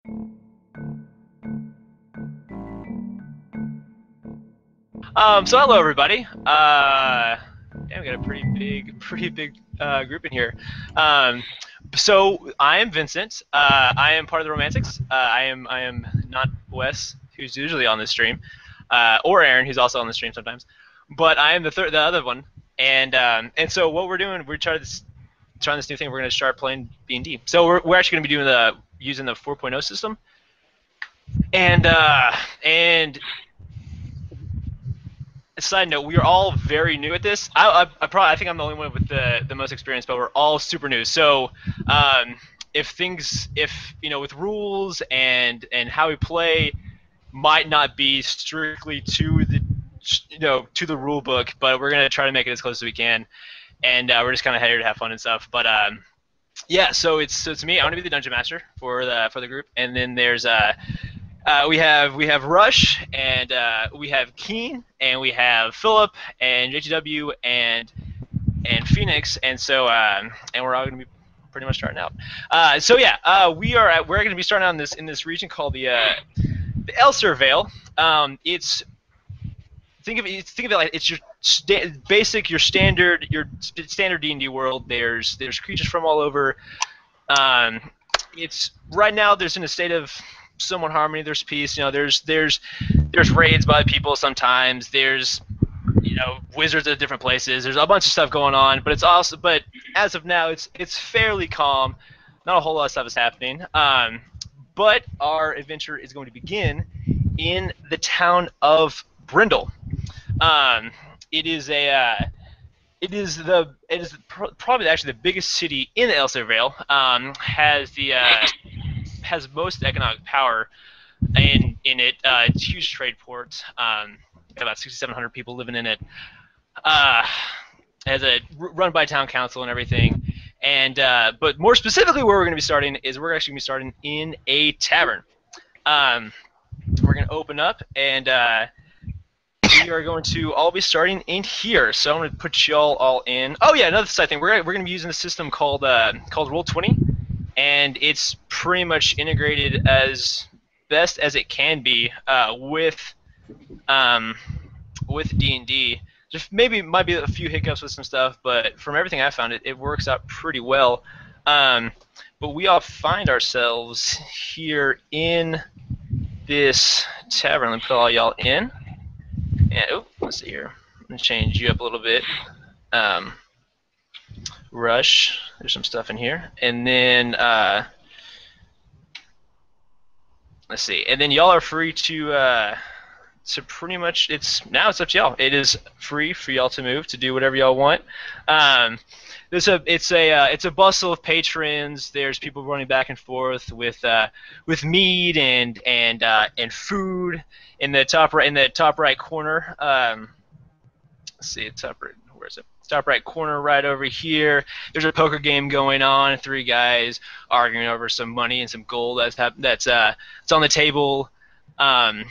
So hello everybody. Yeah, we got a pretty big group in here. So I am Vincent. I am part of the Romantics. I am not Wes, who's usually on this stream, or Aaron, who's also on the stream sometimes. But I am the other one. And so what we're doing, we're trying this new thing. We're going to start playing D&D. So we're actually going to be doing using the 4.0 system. And side note, we are all very new at this. I think I'm the only one with the most experience, but we're all super new. So if with rules and how we play might not be strictly to the rule book, but we're gonna try to make it as close as we can, and we're just kind of here to have fun and stuff. But yeah, so it's me. I'm gonna be the dungeon master for the group, and then there's we have Rush, and we have Keen, and we have Philip, and JTW, and Phoenix, and so and we're all going to be pretty much starting out. So yeah, we're going to be starting out in this region called the Elser Vale. It's think of it like it's your standard D&D world. There's creatures from all over. It's right now there's in a state of somewhat harmony. There's peace. There's raids by people sometimes. There's wizards at different places. There's a bunch of stuff going on, but as of now it's fairly calm. Not a whole lot of stuff is happening. But our adventure is going to begin in the town of Brindle. It is probably actually the biggest city in the Elser Vale. Has most economic power in it. It's a huge trade port. Got about 6,700 people living in it. Has a run by town council and everything. And but more specifically, where we're going to be starting is we're actually going to be starting in a tavern. We're going to open up, and we are going to all be starting in here. So I'm going to put y'all all in. Oh yeah, another side thing. We're going to be using a system called Roll20. And it's pretty much integrated as best as it can be with D&D. Just maybe might be a few hiccups with some stuff, but from everything I found, it works out pretty well. But we all find ourselves here in this tavern. Let me put all y'all in. And let's see here. I'm gonna change you up a little bit. Rush. There's some stuff in here, and then let's see. And then y'all are free to pretty much it's up to y'all. It is free for y'all to move to do whatever y'all want. It's a bustle of patrons. There's people running back and forth with mead and food in the top right corner. Let's see, top right. Where is it? Top right corner right over here. There's a poker game going on. 3 guys arguing over some money and some gold that's on the table. Yeah,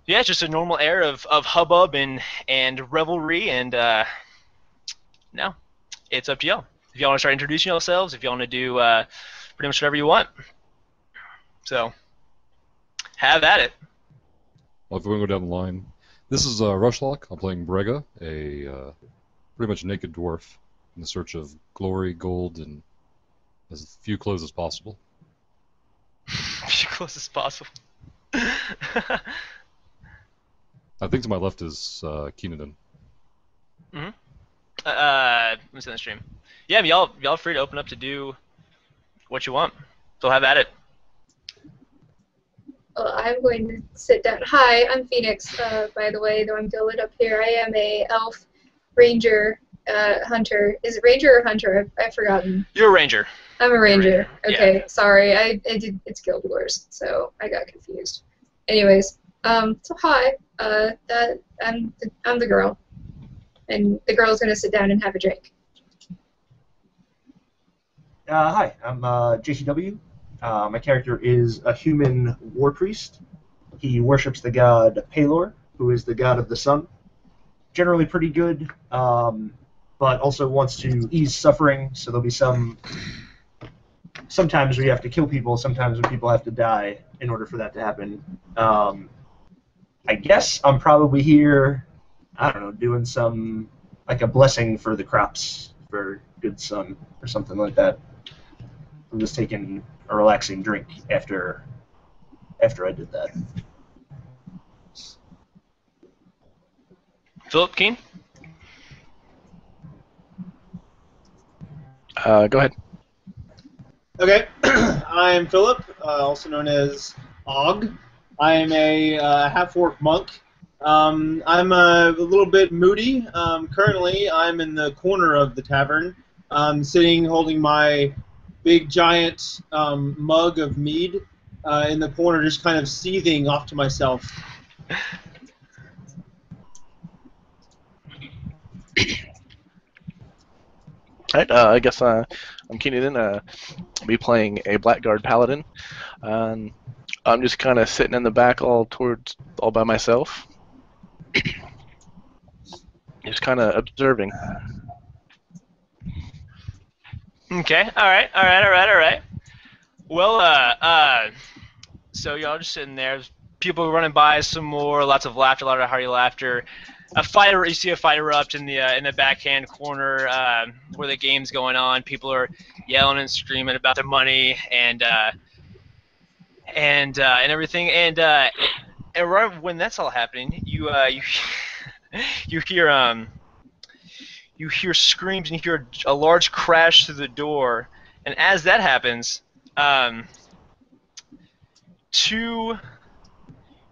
it's just a normal air of hubbub and revelry, and no, it's up to y'all. If y'all want to start introducing yourselves, if y'all want to do pretty much whatever you want. So, have at it. Well, if we want to go down the line. This is Rushlock. I'm playing Brega, a pretty much naked dwarf in the search of glory, gold, and as few clothes as possible. Few clothes as possible. I think to my left is Keenan. Mm-hmm. Let me see on the stream. Yeah, y'all free to open up to do what you want. So have at it. I'm going to sit down. Hi, I'm Phoenix, by the way, though I'm lit up here. I am a elf ranger hunter. Is it ranger or hunter? I've forgotten. You're a ranger. I'm a ranger. Okay, yeah. Sorry. It's Guild Wars, so I got confused. Anyways, so hi. I'm the girl. And the girl's going to sit down and have a drink. Hi, I'm JCW. My character is a human war priest. He worships the god Palor, who is the god of the sun. Generally pretty good, but also wants to ease suffering, so there'll be some sometimes we have to kill people, sometimes people have to die in order for that to happen. I guess I'm probably here, I don't know, doing some, like a blessing for the crops for good sun or something like that. I'm just taking a relaxing drink after I did that. Philip, Keen? Go ahead. Okay, I'm Philip, also known as Og. I am a half-orc monk. I'm a little bit moody. Currently, I'm in the corner of the tavern, sitting holding my big giant mug of mead in the corner, just kind of seething off to myself. Alright, I guess I'm Keenan. I'll be playing a Blackguard Paladin. I'm just kind of sitting in the back all by myself. Just kind of observing. Okay, alright. Well, so y'all just sitting there, people running by some more, lots of laughter, a lot of hearty laughter. You see a fight erupt in the backhand corner where the game's going on. People are yelling and screaming about their money and everything. And right when that's all happening, you hear screams and you hear a large crash through the door. And as that happens, two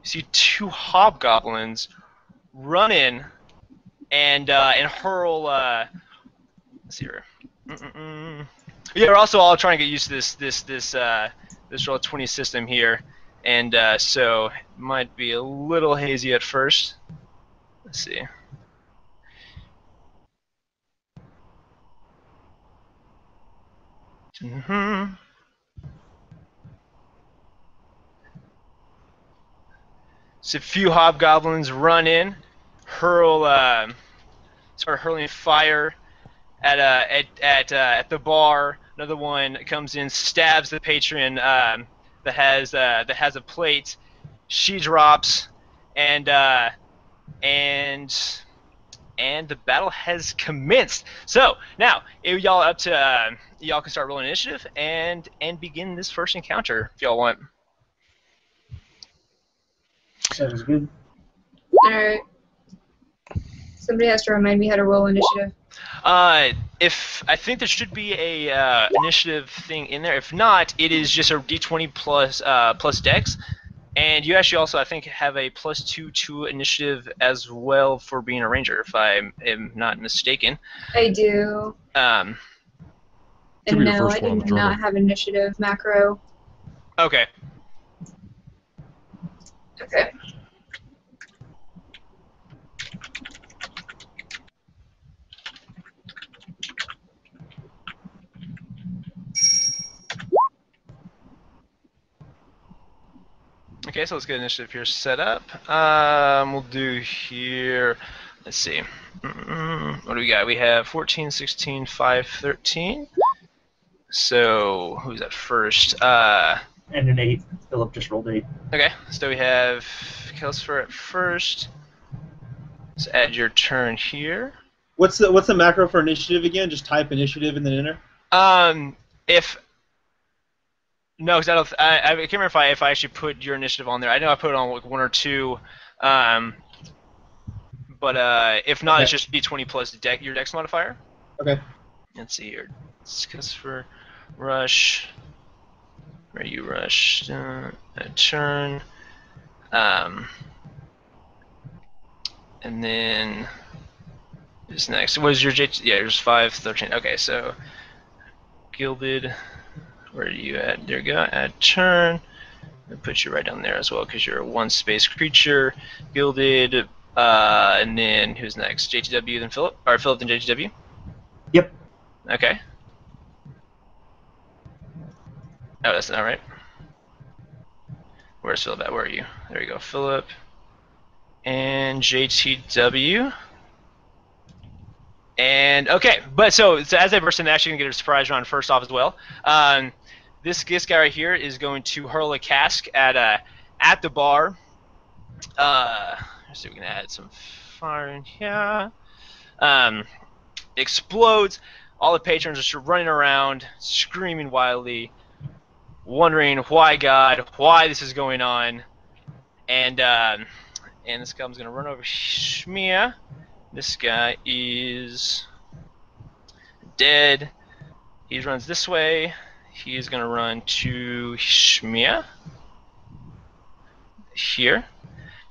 hobgoblins run in and hurl. Let's see here. Yeah, we're also all trying to get used to this roll 20 system here, and so it might be a little hazy at first. Let's see. So a few hobgoblins run in, start hurling fire at the bar. Another one comes in, stabs the patron that has a plate. She drops, and the battle has commenced. So now y'all up to y'all can start rolling initiative and begin this first encounter if y'all want. Sounds good. Alright. Somebody has to remind me how to roll initiative. If I think there should be a initiative thing in there. If not, it is just a D20 plus Dex, and you actually also I think have a +2 to initiative as well for being a ranger, if I am not mistaken. I do. Should And be the no, first I one on do the journal. not have initiative macro. Okay. Okay. Okay, so let's get initiative here set up. We'll do here. Let's see. What do we got? We have 14, 16, 5, 13. So who's that first? And an 8. Philip just rolled 8. Okay, so we have Kelsfer at first. Let's add your turn here. What's the macro for initiative again? Just type initiative and then enter. If no, because I can't remember if I actually put your initiative on there. I know I put it on like 1 or 2. But if not, Okay. it's just D20 plus your Dex modifier. Okay. Let's see here. Discuss for rush. Where you rush? A turn. And then who's next? What is your J? Yeah, yours 5, 13. Okay, so gilded. Where are you at? There you go. Add turn. I'll put you right down there as well because you're a 1-space creature. Gilded. And then who's next? JTW then Philip? Or Philip then JTW? Yep. Okay. Oh, that's not right. Where's Philip at? Where are you? There you go. Philip. And JTW. And okay, but so as I burst in, actually gonna get a surprise round first off as well. this guy right here is going to hurl a cask at the bar. Let's see if we can add some fire in here. Explodes. All the patrons are just running around, screaming wildly, wondering why God, why this is going on. And this guy's gonna run over Shmia. This guy is dead. He runs this way. He's gonna run to Shmia here,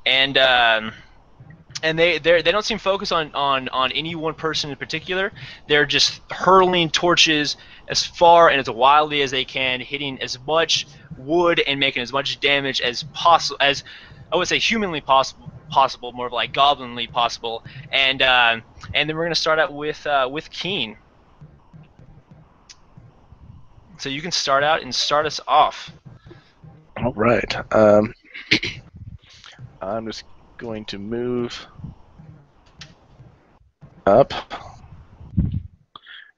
and they don't seem focused on any one person in particular. They're just hurling torches as far and as wildly as they can, hitting as much wood and making as much damage as possible, as I would say humanly possible, more of like goblinly possible. And then we're gonna start out with Keen. So you can start out and start us off. All right. I'm just going to move up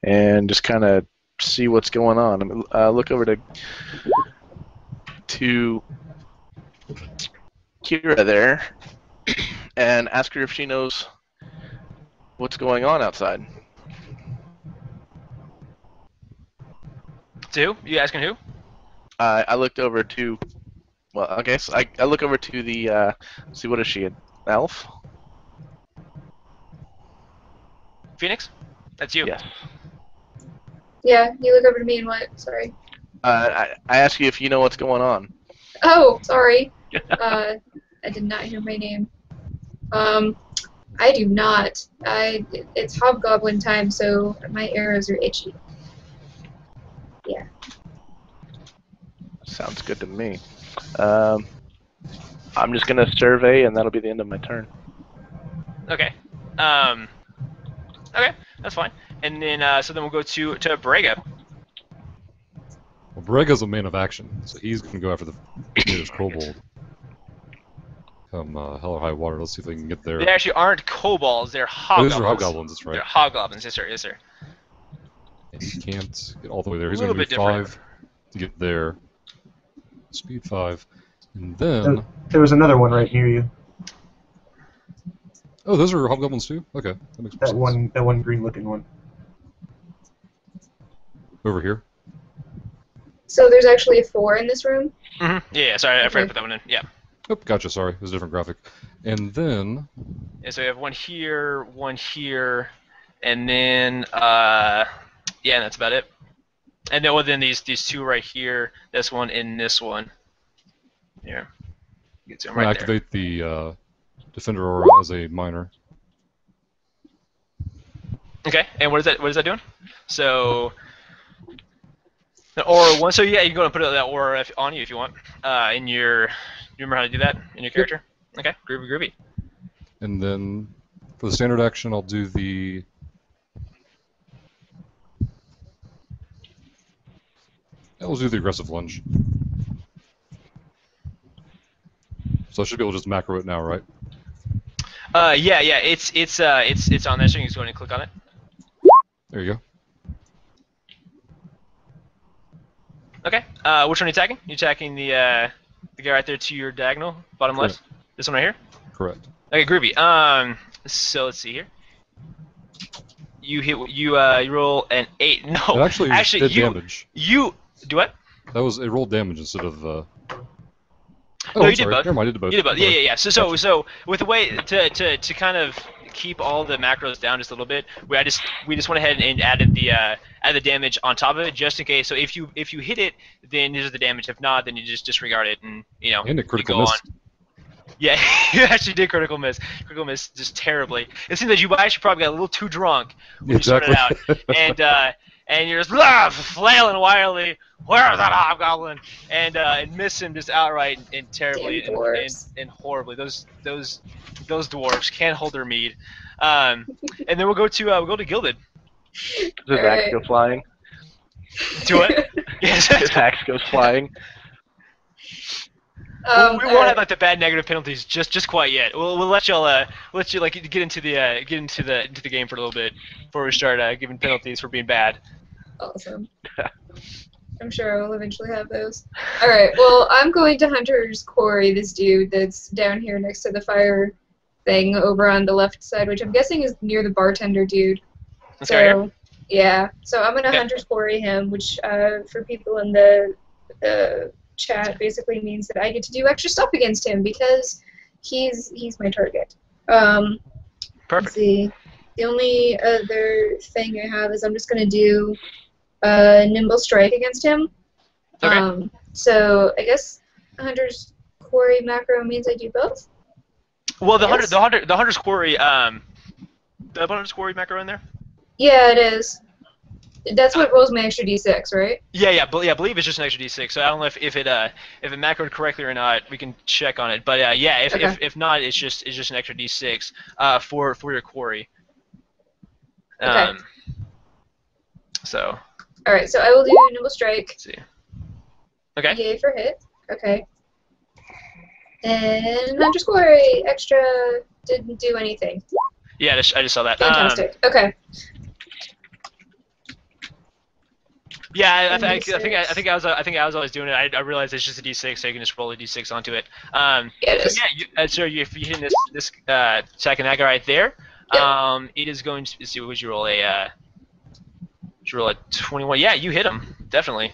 and just kind of see what's going on. I'm gonna look over to Kira there and ask her if she knows what's going on outside. To who? You asking who? I looked over to, well, I guess I look over to the, see, what is she, an elf? Phoenix? That's you. Yes. Yeah, you look over to me and what? Sorry. I ask you if you know what's going on. Oh, sorry. I did not hear my name. I do not. It's hobgoblin time, so my arrows are itchy. Yeah. Sounds good to me. I'm just gonna survey, and that'll be the end of my turn. Okay. Okay, that's fine. And then so then we'll go to Brega. Well, Brega's a man of action, so he's going to go after the nearest kobold. Come hell or high water, let's see if we can get there. They actually aren't kobolds, they're Oh, hobgoblins. these are hobgoblins, that's right. They're hoggoblins, yes sir, yes sir. And he can't get all the way there. He's A going little to bit move different. 5 to get there. Speed 5. And then... There was another one right near you. Oh, those are hobgoblins too? Okay, that makes more sense. That one green-looking one. Over here. So there's actually a 4 in this room? Mm-hmm. Yeah, sorry, I forgot to Okay. put that one in. Yeah. Oh, gotcha, sorry. It was a different graphic. And then... Yeah, so we have one here, and then yeah, and that's about it. And then within these two right here, this one and this one. Here. Get to them I'm going right to there. activate the Defender Aura as a minor. Okay, and what is that doing? So the aura one. So yeah, you can go and put that aura on you if you want. In your, you remember how to do that in your character? Okay, groovy. And then for the standard action, I'll do the... Yeah, we'll do the aggressive lunge. So I should be able to just macro it now, right? Yeah, it's on there. So you can just go ahead and click on it. There you go. Okay. Which one are you attacking? You attacking the guy right there to your diagonal, bottom Correct. left? This one right here? Correct. Okay, groovy. So let's see here. You hit. You roll an 8. No, It actually did you damage. you do what? That was... It rolled damage instead of... Oh, No, I'm you did sorry. both. Never mind, I did both. You did both. Sorry. Yeah. So with the way to kind of keep all the macros down just a little bit, we just went ahead and added the damage on top of it just in case. So if you hit it, then this is the damage. If not, then you just disregard it and And a critical you go miss. on. Yeah, you actually did critical miss. Critical miss just terribly. It seems that you actually probably got a little too drunk when you started out, and you're just flailing wildly. Where's that hobgoblin? And miss him just outright and terribly Damn dwarves. and horribly. Those dwarves can't hold their mead. And then we'll go to Gilded. Does his Alright. axe go flying? To it. Yes. His axe goes flying. We won't alright. have like the bad negative penalties just quite yet. We'll let y'all let you like get into the game for a little bit before we start giving penalties for being bad. Awesome. I'm sure I will eventually have those. Alright, well, I'm going to Hunter's Quarry, this dude that's down here next to the fire thing over on the left side, which I'm guessing is near the bartender dude. This guy here? Yeah. So I'm going to Okay. Hunter's Quarry him, which for people in the chat basically means that I get to do extra stuff against him because he's my target. Let's Perfect. see. The only other thing I have is I'm just going to do Nimble Strike against him. Okay. So I guess Hunter's Quarry macro means I do both? Well, the Yes. Hunter's Quarry, the Hunter's Quarry macro in there? Yeah, it is. That's what rolls my extra d6, right? Yeah, I believe it's just an extra d6. So I don't know if it macroed correctly or not. We can check on it. But yeah, if not, it's just an extra d6 for your quarry. Okay. So All right, so I will do Nimble Strike. let's see. Okay. Yay for hit. Okay. And Hunter's Quarry extra didn't do anything. Yeah, I just saw that. Fantastic. Okay. Yeah, I think I was always doing it. I realized it's just a d6, so you can just roll a d6 onto it. Yeah, it is. So yeah, so if you hit this attacking that guy right there, Yep. it is going to see. Would you roll a? Did you roll a 21? Yeah, you hit him. Definitely.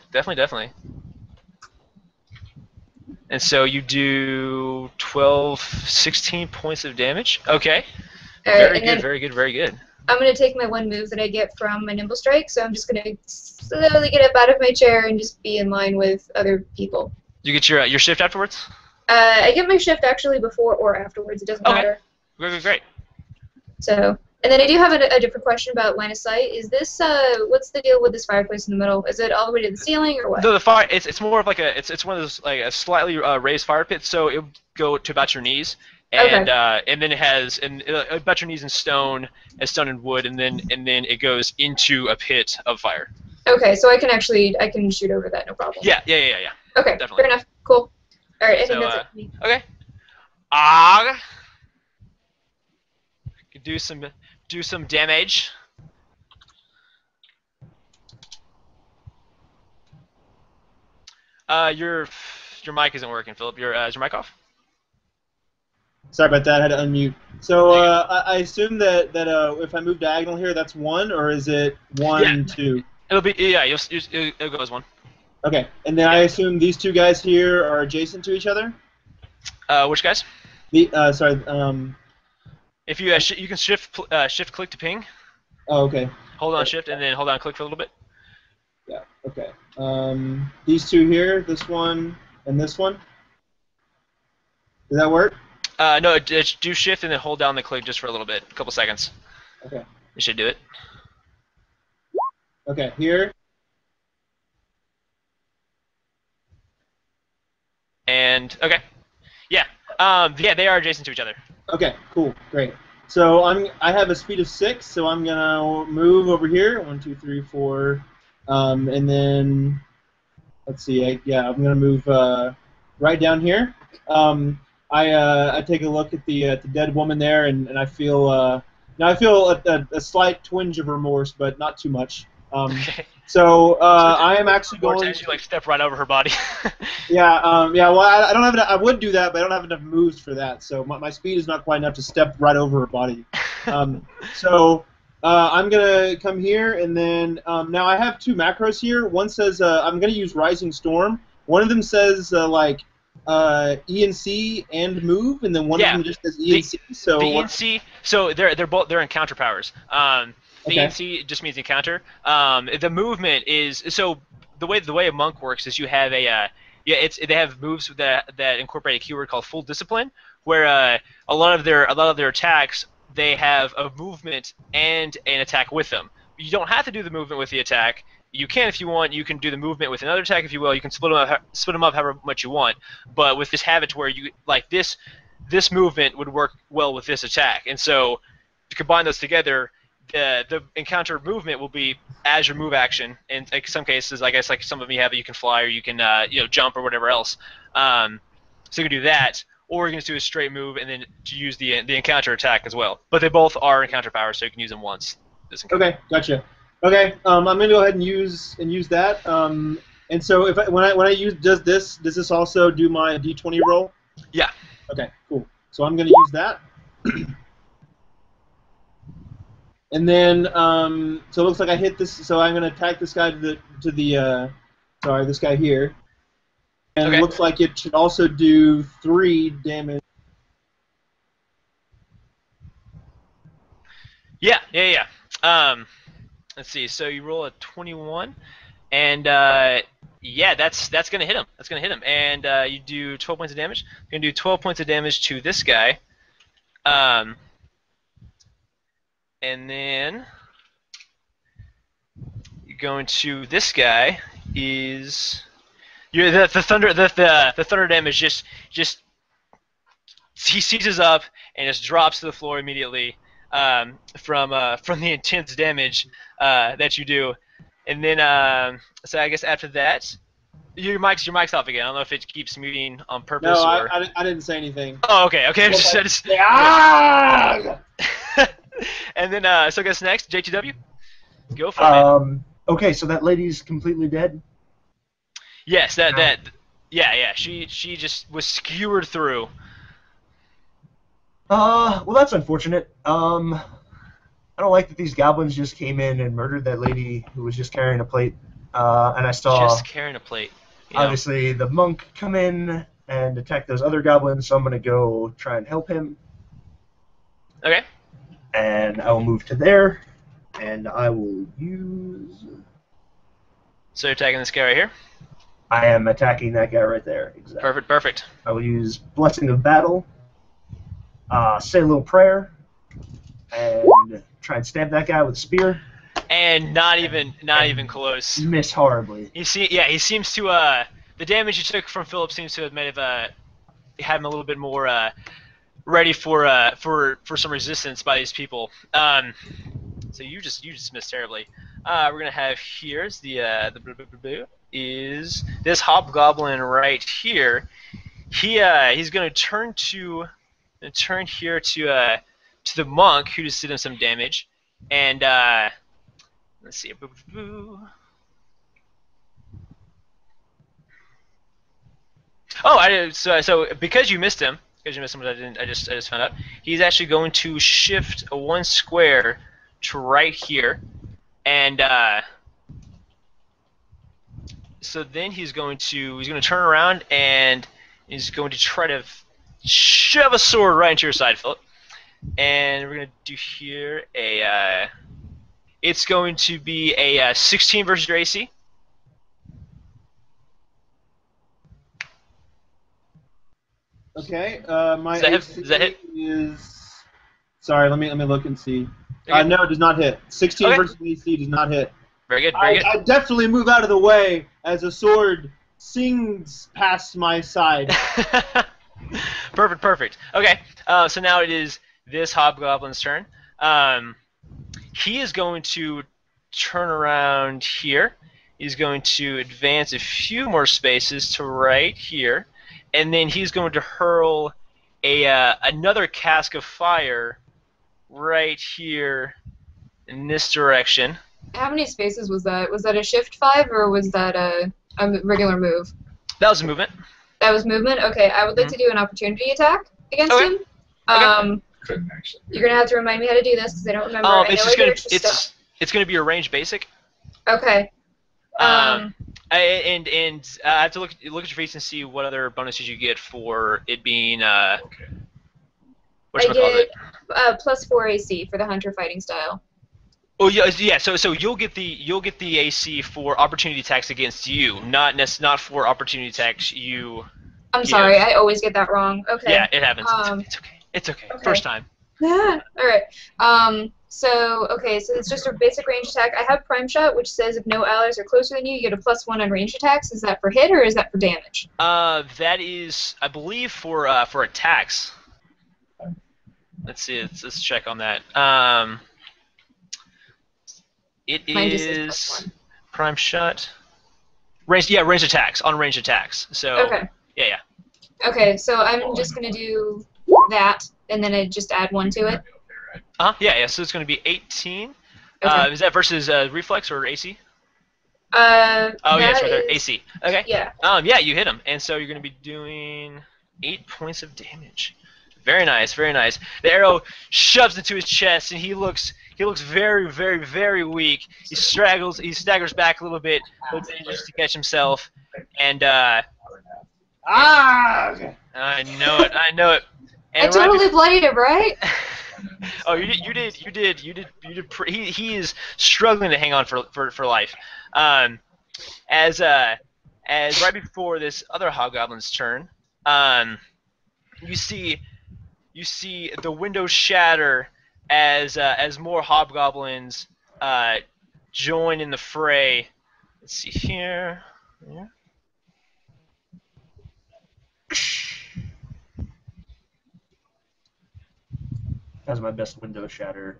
And so you do 12, 16 points of damage. Okay. All right, Very good. I'm going to take my one move that I get from my Nimble Strike, so I'm just going to slowly get up out of my chair and just be in line with other people. You get your shift afterwards? I get my shift actually before or afterwards. It doesn't matter. Great. So, and then I do have a different question about line of sight. Is this what's the deal with this fireplace in the middle? Is it all the way to the ceiling or what? No, the fire. It's more of like it's one of those like a slightly raised fire pit, so it would go to about your knees. And and then it has about your knees in stone and wood, and then it goes into a pit of fire. Okay, so I can shoot over that, no problem. Yeah. Okay, Definitely. fair enough. Cool. All right, I So, think that's it for me. Okay. Could do some damage. Your mic isn't working, Philip. Is your mic off? Sorry about that. I had to unmute. So I assume that if I move diagonal here, that's 1, or is it 1, Yeah. 2? It'll be it'll go as 1. Okay, and then I assume these two guys here are adjacent to each other. Which guys? The sorry. If you you can shift click to ping. Oh, okay. Hold on shift and then hold on click for a little bit. Yeah. Okay. These two here, this one and this one. Does that work? No, do shift and then hold down the click just for a little bit, a couple seconds. Okay. You should do it. Okay. Here. And okay, yeah, they are adjacent to each other. Okay. Cool. Great. So I have a speed of 6, so I'm gonna move over here. 1, 2, 3, 4, and then let's see. I'm gonna move right down here. I take a look at the dead woman there, and I feel now I feel a slight twinge of remorse, but not too much. Okay. So I am actually Or going. you like step right over her body. Yeah. Well, I don't have. I would do that, but I don't have enough moves for that. So my speed is not quite enough to step right over her body. So I'm gonna come here, and then now I have 2 macros here. One says I'm gonna use Rising Storm. One of them says ENC and move, and then one of them just says ENC. So the ENC, so they're encounter powers. The Okay. ENC just means encounter. The movement is so the way a monk works is you have they have moves that incorporate a keyword called full discipline, where a lot of their attacks they have a movement and an attack with them. You don't have to do the movement with the attack. You can if you want. You can do the movement with another attack if you will. You can split them up however much you want. But with this habit where you like this movement would work well with this attack, and so to combine those together, the encounter movement will be as your move action. In like some cases, I guess like some of them you have it, you can fly or you can jump or whatever else. So you can do that, or you can just do a straight move and then to use the encounter attack as well. But they both are encounter powers, so you can use them once. Okay, gotcha. Okay, I'm gonna go ahead and use that. And so when I use does this also do my D20 roll? Yeah. Okay, cool. So I'm going to use that. And then so it looks like I hit this. So I'm going to attack this guy this guy here. And Okay. it looks like it should also do 3 damage. Yeah. Let's see. So you roll a 21, and yeah, that's gonna hit him. That's gonna hit him, and you do 12 points of damage. You're gonna do 12 points of damage to this guy, and then you're going to this guy is the thunder damage just he seizes up and just drops to the floor immediately from the intense damage that you do, and then so I guess after that, your mic's off again. I don't know if it keeps muting on purpose No, or. I didn't say anything. Oh, okay. I just Ah! and then so I guess next JTW, go for it. Man. Okay, so that lady's completely dead. Yes, yeah. She just was skewered through. Well, that's unfortunate. I don't like that these goblins just came in and murdered that lady who was just carrying a plate. And I saw Just carrying a plate. You know? obviously the monk come in and attack those other goblins, so I'm gonna go try and help him. Okay. And I will move to there, and I will use. So you're attacking this guy right here. I am attacking that guy right there. Exactly. Perfect. I will use Blessing of Battle, say a little prayer, and try and stab that guy with a spear. And not even close. Miss horribly. He seems to the damage you took from Philip seems to have made had him a little bit more ready for some resistance by these people. So you just missed terribly. We're gonna have here's is this hobgoblin right here. He's gonna turn here to the monk who just did him some damage, and let's see. Oh, so because you missed him, I just found out. He's actually going to shift 1 square to right here, and so then he's going to turn around and he's going to try to shove a sword right into your side, Philip. And we're gonna do here it's going to be a 16 versus your AC. Okay. My Does AC that hit? is. Sorry, let me look and see. Okay. No, it does not hit. 16 Okay. versus AC does not hit. Very good. I definitely move out of the way as a sword sings past my side. Perfect. Okay, so now it is this hobgoblin's turn. He is going to turn around here. He's going to advance a few more spaces to right here, and then he's going to hurl another cask of fire right here in this direction. How many spaces was that? Was that a shift 5 or was that a regular move? That was a movement. That was movement? Okay, I would like to do an opportunity attack against Okay. him. Okay. Couldn't actually. You're going to have to remind me how to do this because I don't remember. I It's know just I did gonna extra stuff. it's gonna be a range basic. Okay. I have to look at your face and see what other bonuses you get for it being Okay. I get +4 AC for the hunter fighting style. Oh yeah. So you'll get the AC for opportunity attacks against you, not for opportunity attacks you. I'm sorry, I always get that wrong. Okay. Yeah, it happens. It's okay. okay. First time. Yeah. All right. So it's just a basic range attack. I have Prime Shot, which says if no allies are closer than you get a +1 on range attacks. Is that for hit or is that for damage? That is, I believe, for attacks. Let's see. Let's check on that. It Mine just says is +1. Prime Shot. Range attacks on range attacks. So Okay. yeah. Okay, so I'm just gonna do that, and then I just add 1 to it. Yeah. So it's going to be 18. Okay. Is that versus reflex or AC? Oh, yes, that right there. is- AC. Okay. Yeah. Yeah, you hit him, and so you're going to be doing 8 points of damage. Very nice, very nice. The arrow shoves into his chest, and he looks very, very, very weak. He staggers back a little bit, but manages to catch himself. And Ah! I know it, I know it. I And totally bloodied him, right? Oh, you did. He is struggling to hang on for life. As right before this other hobgoblin's turn, you see the window shatter as more hobgoblins join in the fray. Let's see here. Yeah. That's my best window shatter.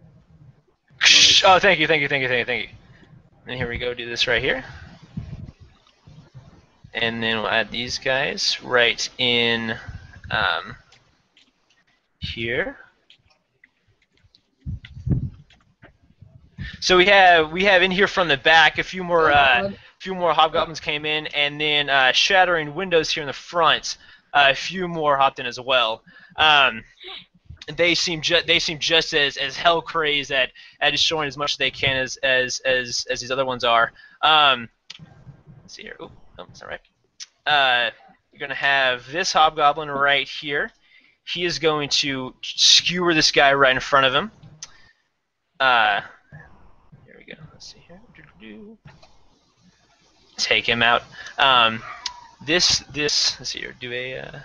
Oh, thank you. And here we go. Do this right here. And then we'll add these guys right in here. So we have in here from the back a few more hobgoblins came in, and then shattering windows here in the front, a few more hopped in as well. They seem just as hell crazed at destroying as much as they can as these other ones are. Let's see here. Oh, that's not right. You're gonna have this hobgoblin right here. He is going to skewer this guy right in front of him. Here we go. Let's see here. Take him out. This. Let's see here. Do a.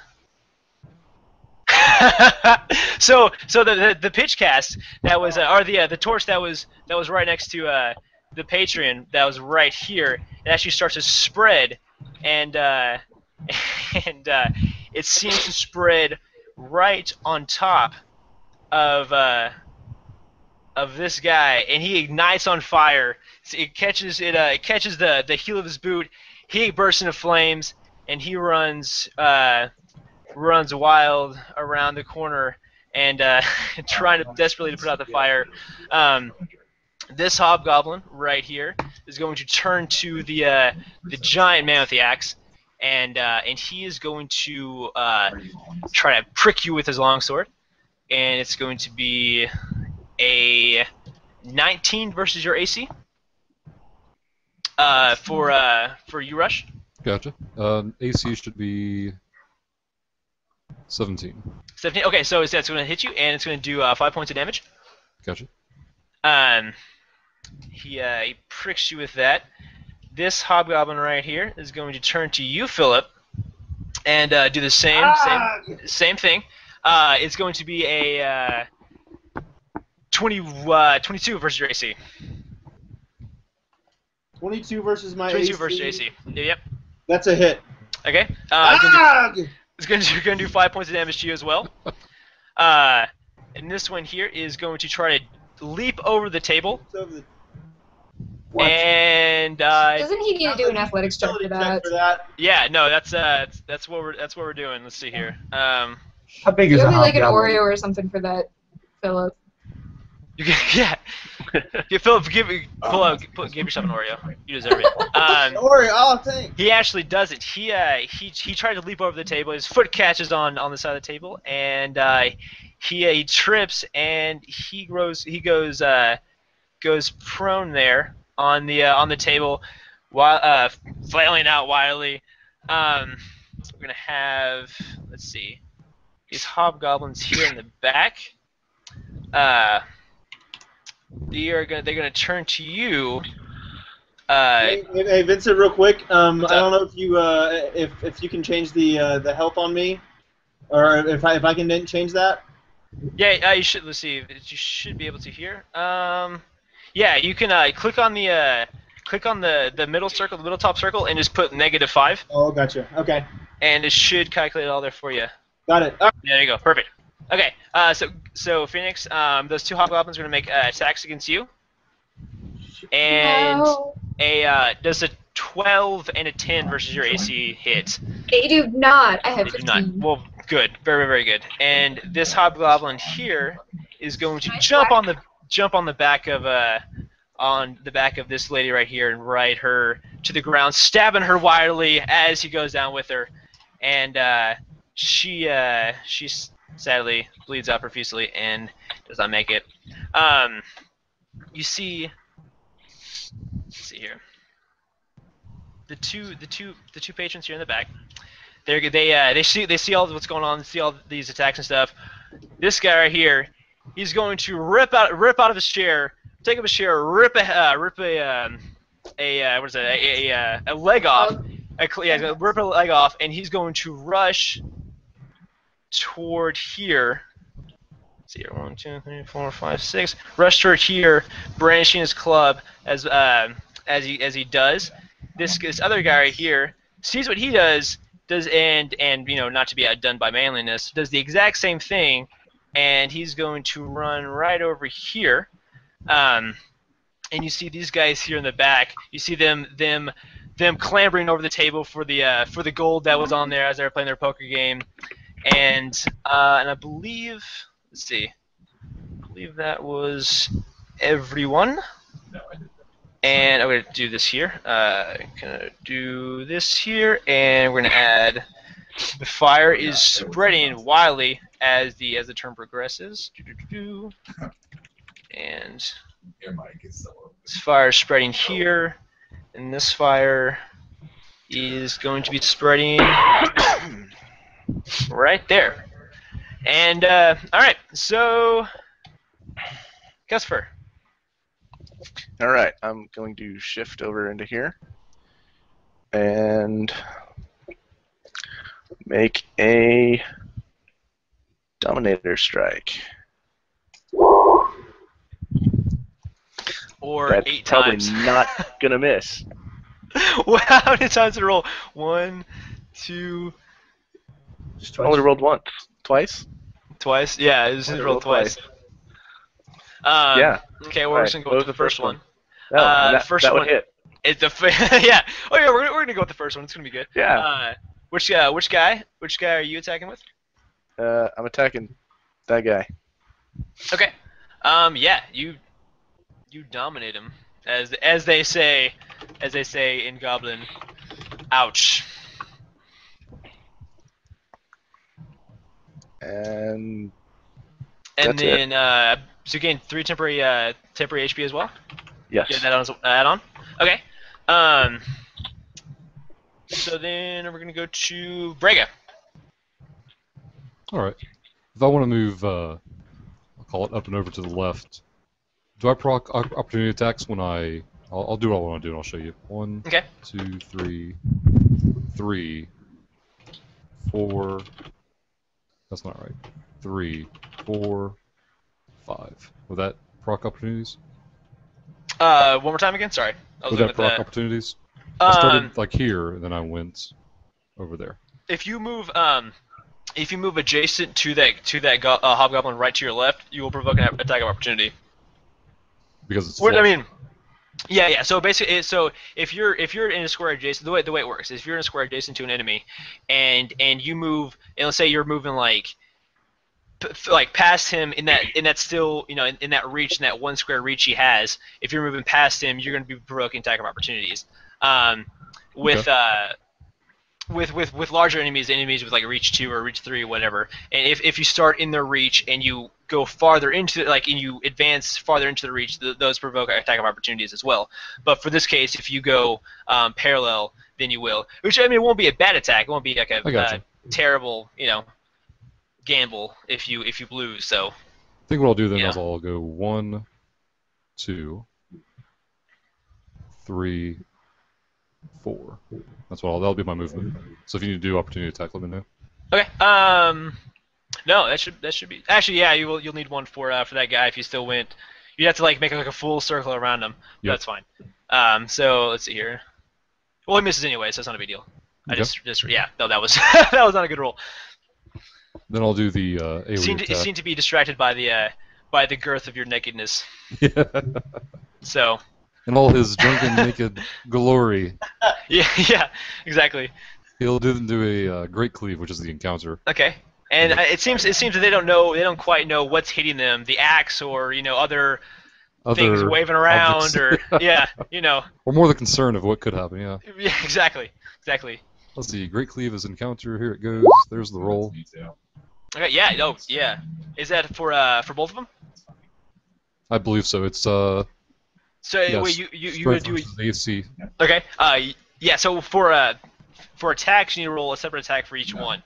So the pitch cast that was or the torch that was right next to the Patreon that was right here. It actually starts to spread, and it seems to spread right on top of this guy, and he ignites on fire. It catches the heel of his boot. He bursts into flames, and he runs wild around the corner and trying to desperately put out the fire. This hobgoblin right here is going to turn to the giant man with the axe, and he is going to try to prick you with his longsword, and it's going to be a 19 versus your AC for you, Rush. Gotcha. AC should be 17. 17. Okay, so that's going to hit you, and it's going to do 5 points of damage. Gotcha. He pricks you with that. This hobgoblin right here is going to turn to you, Philip, and do the same thing. It's going to be a 22 versus your AC. 22 versus my 22 AC. versus your AC. Yep. That's a hit. Okay. It's going to do 5 points of damage to you as well. And this one here is going to try to leap over the table. And Doesn't he need to do an athletics check for that? yeah, no, that's what we're doing. Let's see here. How big is Give a me like an hobgoblin? Oreo or something for that, Philip. You can, yeah. Philip, give yourself an Oreo. You deserve it. Oreo, oh, thanks. He actually doesn't. He tried to leap over the table. His foot catches on the side of the table, and he trips, and he goes prone there on the table, while flailing out wildly. We're gonna have, let's see, these hobgoblins here in the back. They're gonna turn to you. Hey, Vincent, real quick. I don't up? know if you if you can change the help on me, or if I can change that. Yeah, you should. Let's see. You should be able to hear. Yeah, you can click on the middle circle, the middle top circle, and just put -5, Oh, gotcha. Okay, and it should calculate it all there for you. got it. All right. There you go. Perfect. Okay. So Phoenix, those two hobgoblins are gonna make attacks against you, and No. Does a 12 and a 10 versus your AC hit? They do not. I have They do not. 15. Well, good. Very, very good. And this hobgoblin here is going to Nice jump whack. on the back of on the back of this lady right here and ride her to the ground, stabbing her wildly as he goes down with her, and she sadly bleeds out profusely and does not make it. You see, let's see here. The two patrons here in the back. They see all what's going on, see all these attacks and stuff. This guy right here, he's going to rip out of his chair, take up his chair, rip a leg off. Rip a leg off, and he's going to rush toward here. Let's see here, 1, 2, 3, 4, 5, 6. Rush toward here, brandishing his club as he does. This other guy right here sees what he does and not to be outdone by manliness, does the exact same thing, and he's going to run right over here. And you see these guys here in the back. You see them clambering over the table for the gold that was on there as they were playing their poker game, and I believe, let's see, I believe that was everyone. No, I didn't. And I'm gonna do this here. Gonna do this here, and we're gonna add. The fire is spreading wildly as the turn progresses. And this fire is spreading here, and this fire is going to be spreading right there. And all right, so Cusper. All right, I'm going to shift over into here and make a Dominator strike. Or That's 8 probably times. not gonna miss. Well, how many times did it roll? 1, 2, Just I only rolled once. Twice? twice? Yeah, it was Only rolled twice. Yeah. Okay, we're just gonna go with the first one. No, and the first that one. would hit. It's the yeah. Oh yeah, we're gonna go with the first one. It's gonna be good. Yeah. Which guy are you attacking with? I'm attacking that guy. Okay. Yeah, you dominate him, as they say in Goblin. Ouch. And And that's then so you gain 3 temporary HP as well. yes. Get that on as an add-on. Okay. So then we're gonna go to Brega. All right. If I want to move, I'll call it up and over to the left. Do I proc opportunity attacks when I'll do what I want to do and I'll show you. 1, Okay. 2, 3, 3, 4. That's not right. 3, 4, 5. Would that proc opportunities? One more time again. Sorry. I was Would looking that at proc that. opportunities? I started Um, like here, and then I went over there. if you move adjacent to that hobgoblin right to your left, you will provoke an attack of opportunity. Because it's What I flush. mean, yeah. So basically, if you're in a square adjacent, the way it works is if you're in a square adjacent to an enemy, and you move, and let's say you're moving like past him in that still in that reach, in that 1 square reach he has. If you're moving past him, you're going to be provoking attack of opportunities. With larger enemies with like reach 2 or reach 3 or whatever, and if you start in their reach and you go farther into and you advance farther into the reach, those provoke attack of opportunities as well. But for this case, if you go parallel, then you will. Which I mean, it won't be a bad attack. It won't be like a terrible gamble if you lose. So I think what I'll do then Yeah. is I'll go 1, 2, 3, 4. That'll be my movement. So if you need to do opportunity attack, let me know. okay. No, that should be actually yeah. You'll need one for that guy if you still went. You have to make a full circle around him. Yep. That's fine. So let's see here. Well, he misses anyway, so it's not a big deal. I Okay. just yeah. No, that was that was not a good roll. Then I'll do the AoE It attack. seemed to be distracted by the girth of your nakedness. Yeah. So And all his drunken naked glory. yeah, exactly. He'll do a great cleave, which is the encounter. Okay. And it seems that they don't quite know what's hitting them, the axe or things other waving around, objects. or yeah, you know. Or more the concern of what could happen. Yeah. Yeah, exactly. Let's see. Great Cleave is encounter. Here it goes. There's the roll. Okay, yeah, oh, yeah. Is that for both of them? I believe so. It's So yes. wait, you gonna Strength do versus AC. okay? Yeah. So for attacks, you need to roll a separate attack for each one.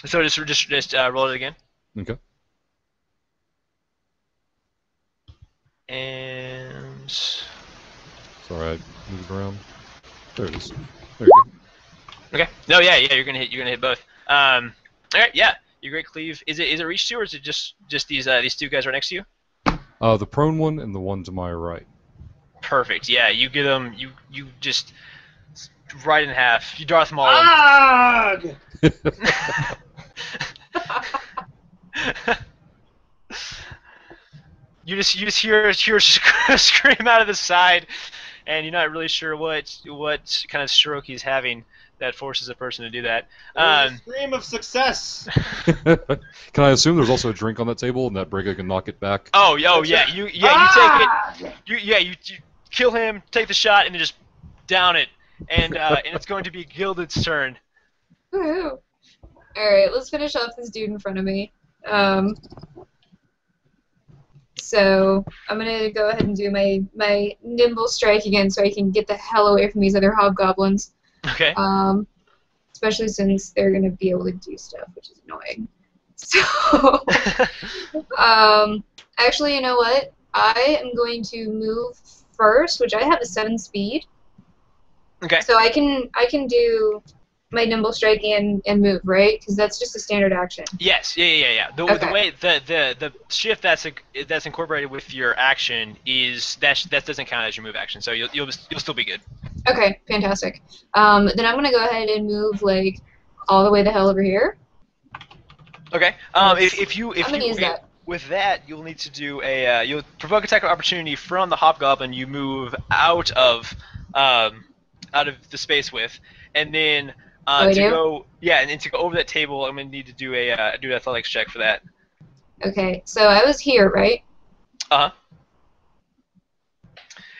So just roll it again. Okay. And Sorry, I moved around. There it is. There you go. okay. No, yeah, you're gonna hit both. All right, yeah. Your Great Cleave. Is it reach to, or is it just these two guys right next to you? The prone one and the one to my right. Perfect. Yeah, you get them. You just right in half. You Darth Maul 'em. Ugh! You just hear a scream out of the side, and you're not really sure what kind of stroke he's having that forces a person to do that. There's a scream of success. Can I assume there's also a drink on that table and that Brigga can knock it back? Oh yeah, you take it. You kill him, take the shot, and then just down it, and it's going to be Gilded's turn. Woohoo! Alright, let's finish off this dude in front of me. So I'm gonna go ahead and do my nimble strike again so I can get the hell away from these other hobgoblins. Okay. Especially since they're gonna be able to do stuff, which is annoying. So actually, you know what? I am going to move first, which I have a 7 speed. Okay. So I can do my nimble strike and move, right? Because that's just a standard action. Yes. Yeah. The way the shift that's incorporated with your action is that doesn't count as your move action, so you'll still be good. Okay, fantastic. Then I'm gonna go ahead and move like all the way the hell over here. Okay. If you use that. With that, you'll need to do you'll provoke attack of opportunity from the hobgoblin you move out of the space with, and then to go over that table, I'm gonna need to do an athletics check for that. Okay, so I was here, right? Uh huh.